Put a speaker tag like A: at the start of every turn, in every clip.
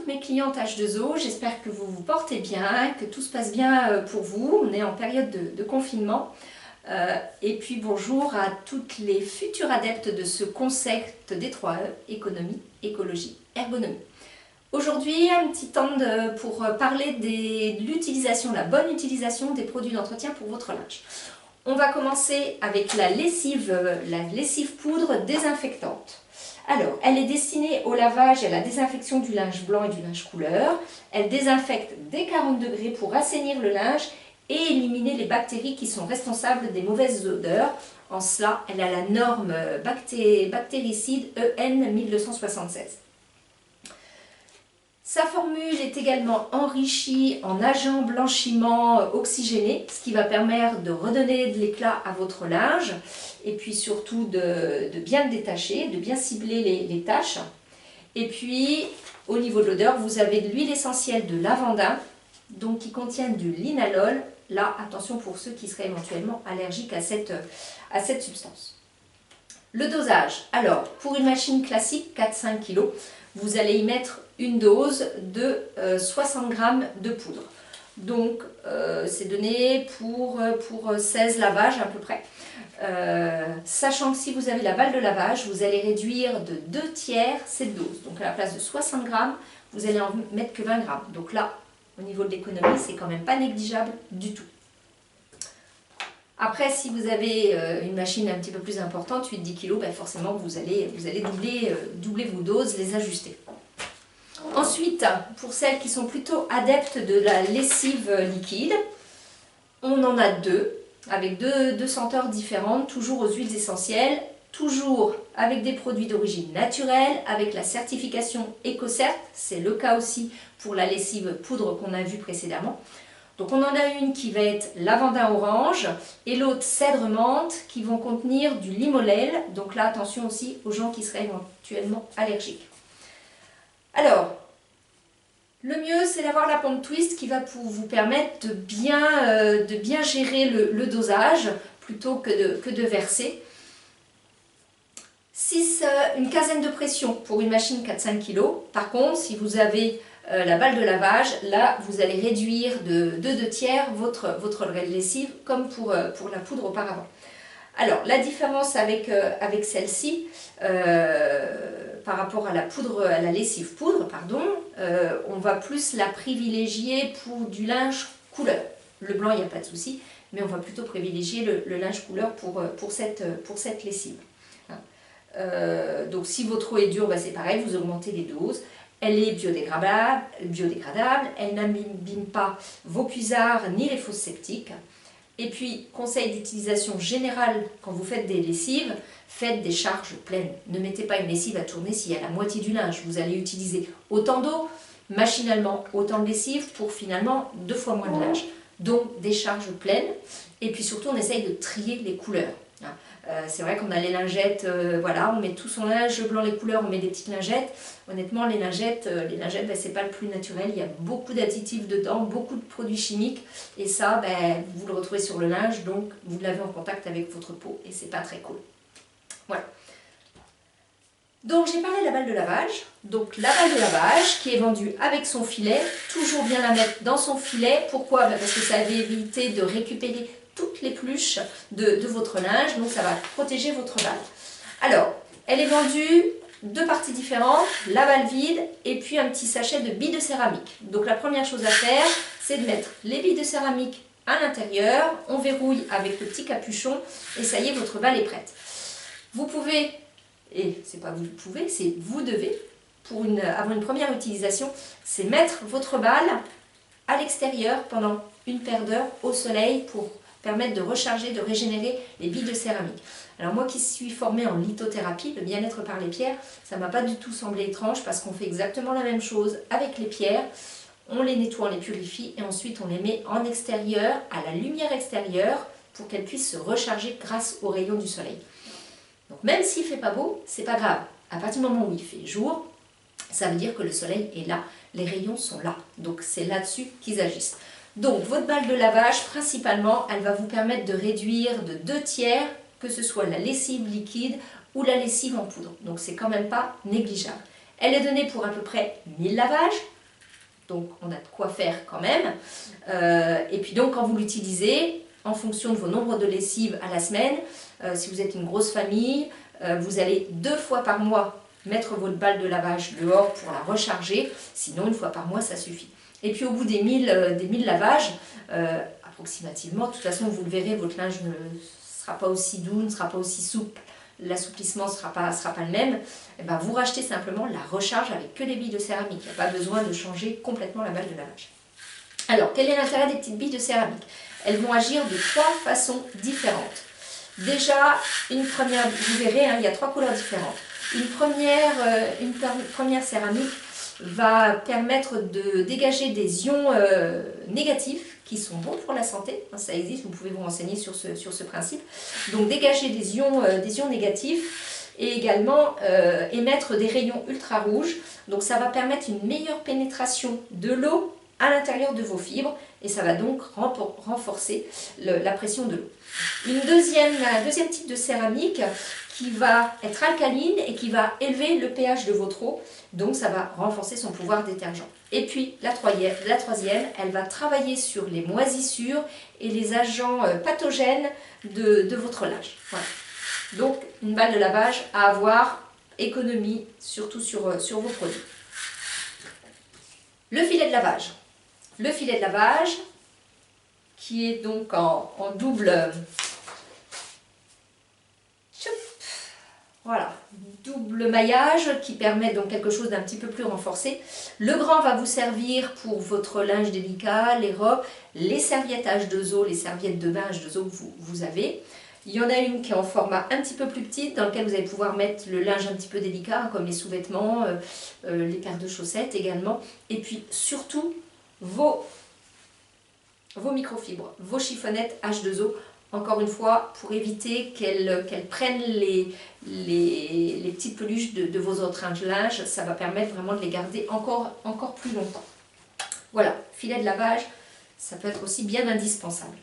A: toutes mes clientes H2O, j'espère que vous vous portez bien, que tout se passe bien pour vous. On est en période de confinement. Et puis bonjour à toutes les futures adeptes de ce concept des 3 E, économie, écologie, ergonomie. Aujourd'hui, un petit temps pour parler de l'utilisation, la bonne utilisation des produits d'entretien pour votre linge. On va commencer avec la lessive poudre désinfectante. Alors, elle est destinée au lavage et à la désinfection du linge blanc et du linge couleur. Elle désinfecte dès 40 degrés pour assainir le linge et éliminer les bactéries qui sont responsables des mauvaises odeurs. En cela, elle a la norme bactéricide EN 1276. Sa formule est également enrichie en agent blanchiment oxygéné, ce qui va permettre de redonner de l'éclat à votre linge et puis surtout de bien le détacher, de bien cibler les taches. Et puis au niveau de l'odeur, vous avez de l'huile essentielle de lavandin, donc qui contient du linalol. Là, attention pour ceux qui seraient éventuellement allergiques à cette substance. Le dosage, alors pour une machine classique 4-5 kg, vous allez y mettre une dose de 60 g de poudre. Donc c'est donné pour 16 lavages à peu près. Sachant que si vous avez la balle de lavage, vous allez réduire de 2/3 cette dose. Donc à la place de 60 g, vous allez en mettre que 20 g. Donc là, au niveau de l'économie, c'est quand même pas négligeable du tout. Après, si vous avez une machine un petit peu plus importante, 8-10 kg, ben forcément vous allez doubler vos doses, les ajuster. Ensuite, pour celles qui sont plutôt adeptes de la lessive liquide, on en a deux, avec deux senteurs différentes, toujours aux huiles essentielles, toujours avec des produits d'origine naturelle, avec la certification EcoCert, c'est le cas aussi pour la lessive poudre qu'on a vue précédemment. Donc on en a une qui va être lavandin orange et l'autre cèdre menthe qui vont contenir du limolène. Donc là attention aussi aux gens qui seraient éventuellement allergiques. Alors, le mieux c'est d'avoir la pompe twist qui va vous permettre de bien gérer le dosage plutôt que de verser. Une quinzaine de pressions pour une machine 4-5 kg. Par contre, si vous avez la balle de lavage, là vous allez réduire de 2/3 votre lessive comme pour la poudre auparavant. Alors la différence avec celle-ci par rapport à la lessive poudre, pardon, on va plus la privilégier pour du linge couleur. Le blanc il n'y a pas de souci, mais on va plutôt privilégier le linge couleur pour cette lessive. Donc si votre eau est dure, bah, c'est pareil, vous augmentez les doses. Elle est biodégradable, elle n'abîme pas vos cuissards ni les fosses septiques. Et puis, conseil d'utilisation générale, quand vous faites des lessives, faites des charges pleines. Ne mettez pas une lessive à tourner s'il y a la moitié du linge. Vous allez utiliser autant d'eau, machinalement autant de lessive pour finalement 2 fois moins de linge. Donc des charges pleines. Et puis surtout, on essaye de trier les couleurs. C'est vrai qu'on a les lingettes, voilà, on met tout son linge blanc, les couleurs, on met des petites lingettes. Honnêtement, les lingettes ben, c'est pas le plus naturel. Il y a beaucoup d'additifs dedans, beaucoup de produits chimiques. Et ça, ben, vous le retrouvez sur le linge, donc vous l'avez en contact avec votre peau et c'est pas très cool. Voilà. Donc j'ai parlé de la balle de lavage. Donc la balle de lavage qui est vendue avec son filet, toujours bien la mettre dans son filet. Pourquoi? Ben, parce que ça va éviter de récupérer toutes les pluches de votre linge, donc ça va protéger votre balle. Alors, elle est vendue 2 parties différentes, la balle vide et puis un petit sachet de billes de céramique. Donc la première chose à faire, c'est de mettre les billes de céramique à l'intérieur, on verrouille avec le petit capuchon et ça y est, votre balle est prête. Vous pouvez, et c'est pas vous pouvez, c'est vous devez, avant une première utilisation, c'est mettre votre balle à l'extérieur pendant une paire d'heures au soleil pour permettre de recharger, de régénérer les billes de céramique. Alors moi qui suis formée en lithothérapie, le bien-être par les pierres, ça ne m'a pas du tout semblé étrange parce qu'on fait exactement la même chose avec les pierres. On les nettoie, on les purifie et ensuite on les met en extérieur, à la lumière extérieure pour qu'elles puissent se recharger grâce aux rayons du soleil. Donc même s'il ne fait pas beau, c'est pas grave. À partir du moment où il fait jour, ça veut dire que le soleil est là, les rayons sont là. Donc c'est là-dessus qu'ils agissent. Donc votre balle de lavage, principalement, elle va vous permettre de réduire de 2/3, que ce soit la lessive liquide ou la lessive en poudre. Donc c'est quand même pas négligeable. Elle est donnée pour à peu près 1000 lavages. donc on a de quoi faire quand même. Et puis donc quand vous l'utilisez, en fonction de vos nombres de lessive à la semaine, si vous êtes une grosse famille, vous allez 2 fois par mois mettre votre balle de lavage dehors pour la recharger, sinon 1 fois par mois ça suffit. Et puis au bout des 1000 lavages, approximativement, de toute façon vous le verrez, votre linge ne sera pas aussi doux, ne sera pas aussi souple, l'assouplissement ne sera pas le même, et ben vous rachetez simplement la recharge avec que des billes de céramique, il n'y a pas besoin de changer complètement la balle de lavage. Alors quel est l'intérêt des petites billes de céramique? Elles vont agir de 3 façons différentes. Déjà, une première, vous verrez, hein, il y a 3 couleurs différentes. Une première céramique va permettre de dégager des ions négatifs qui sont bons pour la santé. Ça existe, vous pouvez vous renseigner sur ce principe. Donc dégager des ions négatifs et également émettre des rayons ultra-rouges. Donc ça va permettre une meilleure pénétration de l'eau à l'intérieur de vos fibres et ça va donc renforcer la pression de l'eau. Un deuxième type de céramique qui va être alcaline et qui va élever le pH de votre eau, donc ça va renforcer son pouvoir détergent. Et puis la troisième, elle va travailler sur les moisissures et les agents pathogènes de votre linge. Voilà. Donc une balle de lavage à avoir, économie surtout sur vos produits. Le filet de lavage. Le filet de lavage qui est donc en double, voilà, double maillage qui permet donc quelque chose d'un petit peu plus renforcé. Le grand va vous servir pour votre linge délicat, les robes, les serviettes H2O, les serviettes de bain H2O que vous avez. Il y en a une qui est en format un petit peu plus petite dans lequel vous allez pouvoir mettre le linge un petit peu délicat comme les sous-vêtements, les paires de chaussettes également. Et puis surtout vos microfibres, vos chiffonnettes H2O, encore une fois, pour éviter qu'elles prennent les petites peluches de vos autres linges, ça va permettre vraiment de les garder encore plus longtemps. Voilà, filet de lavage, ça peut être aussi bien indispensable.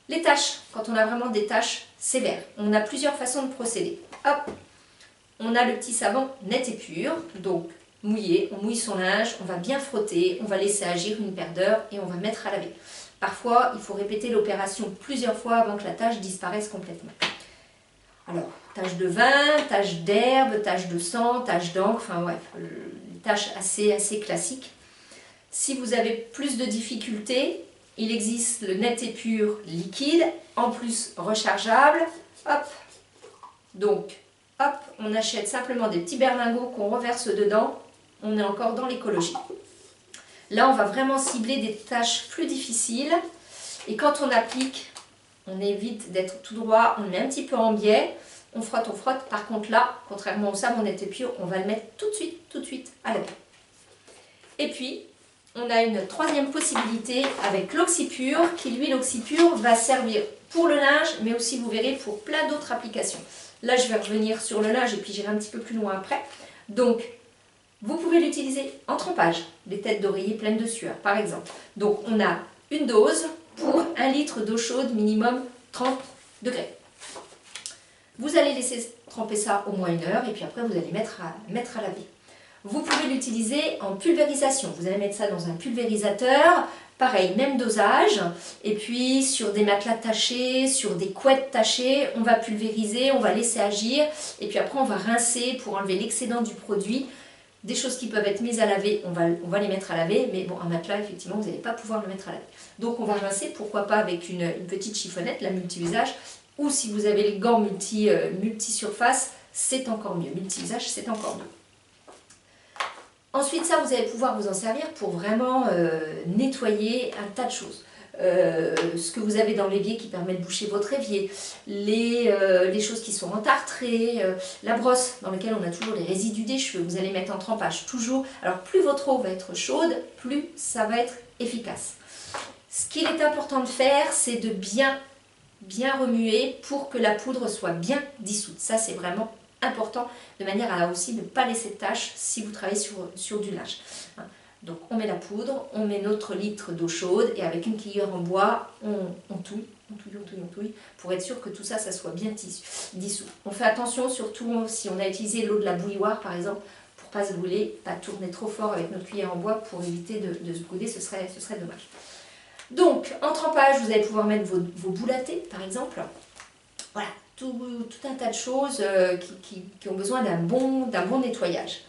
A: Les tâches, quand on a vraiment des tâches sévères, on a plusieurs façons de procéder. Hop, on a le petit savon net et pur, donc mouillé, on mouille son linge, on va bien frotter, on va laisser agir une paire d'heures et on va mettre à laver. Parfois, il faut répéter l'opération plusieurs fois avant que la tache disparaisse complètement. Alors, tache de vin, tache d'herbe, tache de sang, tache d'encre, enfin ouais, les tâches assez classiques. Si vous avez plus de difficultés, il existe le net et pur liquide, en plus rechargeable. Hop, donc, hop, on achète simplement des petits berlingots qu'on reverse dedans. On est encore dans l'écologie. Là, on va vraiment cibler des tâches plus difficiles. Et quand on applique, on évite d'être tout droit, on le met un petit peu en biais. On frotte. Par contre là, contrairement au savon net et pur, on va le mettre tout de suite à laver. Et puis, on a une troisième possibilité avec l'oxypure, qui lui, l'oxypure, va servir pour le linge, mais aussi, vous verrez, pour plein d'autres applications. Là, je vais revenir sur le linge et puis j'irai un petit peu plus loin après. Donc, vous pouvez l'utiliser en trempage, des têtes d'oreiller pleines de sueur, par exemple. Donc, on a une dose pour 1 litre d'eau chaude, minimum 30 degrés. Vous allez laisser tremper ça au moins 1 heure et puis après, vous allez mettre à laver. Vous pouvez l'utiliser en pulvérisation. Vous allez mettre ça dans un pulvérisateur. Pareil, même dosage. Et puis, sur des matelas tachés, sur des couettes tachées, on va pulvériser, on va laisser agir. Et puis après, on va rincer pour enlever l'excédent du produit. Des choses qui peuvent être mises à laver, on va les mettre à laver. Mais bon, un matelas, effectivement, vous n'allez pas pouvoir le mettre à laver. Donc, on va rincer, pourquoi pas avec une petite chiffonnette, la multi-usage. Ou si vous avez les gants multi-surface, c'est encore mieux. Multi-usage, c'est encore mieux. Ensuite, ça, vous allez pouvoir vous en servir pour vraiment nettoyer un tas de choses. Ce que vous avez dans l'évier qui permet de boucher votre évier, les choses qui sont entartrées, la brosse dans laquelle on a toujours les résidus des cheveux, vous allez mettre en trempage toujours. Alors plus votre eau va être chaude, plus ça va être efficace. Ce qu'il est important de faire, c'est de bien remuer pour que la poudre soit bien dissoute. Ça, c'est vraiment important, de manière à aussi ne pas laisser de taches si vous travaillez sur du linge. Donc on met la poudre, on met notre litre d'eau chaude et avec une cuillère en bois, on touille pour être sûr que tout ça, ça soit bien dissous. On fait attention surtout si on a utilisé l'eau de la bouilloire par exemple, pour pas se brûler, pas tourner trop fort avec notre cuillère en bois pour éviter de se brûler, ce serait dommage. Donc, en trempage, vous allez pouvoir mettre vos boules à thé, par exemple. Voilà, tout un tas de choses qui ont besoin d'un bon nettoyage.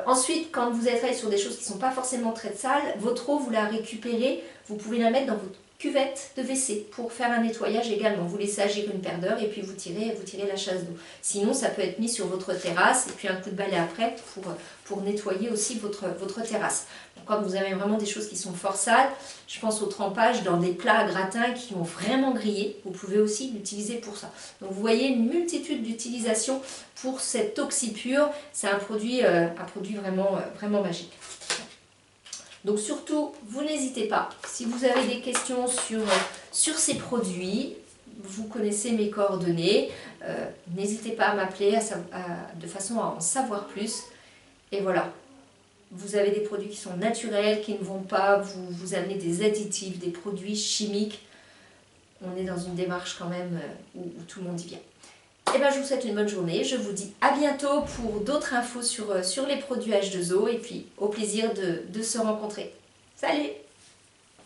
A: Ensuite, quand vous allez travailler sur des choses qui ne sont pas forcément très sales, votre eau, vous la récupérez, vous pouvez la mettre dans votre cuvette de WC pour faire un nettoyage également. Vous laissez agir une paire d'heures et puis vous tirez la chasse d'eau. Sinon, ça peut être mis sur votre terrasse et puis un coup de balai après pour nettoyer aussi votre terrasse. Donc, quand vous avez vraiment des choses qui sont fort sales, je pense au trempage dans des plats à gratin qui ont vraiment grillé. Vous pouvez aussi l'utiliser pour ça. Donc vous voyez une multitude d'utilisations pour cette Oxypure. C'est un produit vraiment magique. Donc surtout, vous n'hésitez pas, si vous avez des questions sur ces produits, vous connaissez mes coordonnées, n'hésitez pas à m'appeler de façon à en savoir plus. Et voilà, vous avez des produits qui sont naturels, qui ne vont pas vous amener des additifs, des produits chimiques. On est dans une démarche quand même où tout le monde y vient. Et bien je vous souhaite une bonne journée, je vous dis à bientôt pour d'autres infos sur les produits H2O et puis au plaisir de se rencontrer. Salut!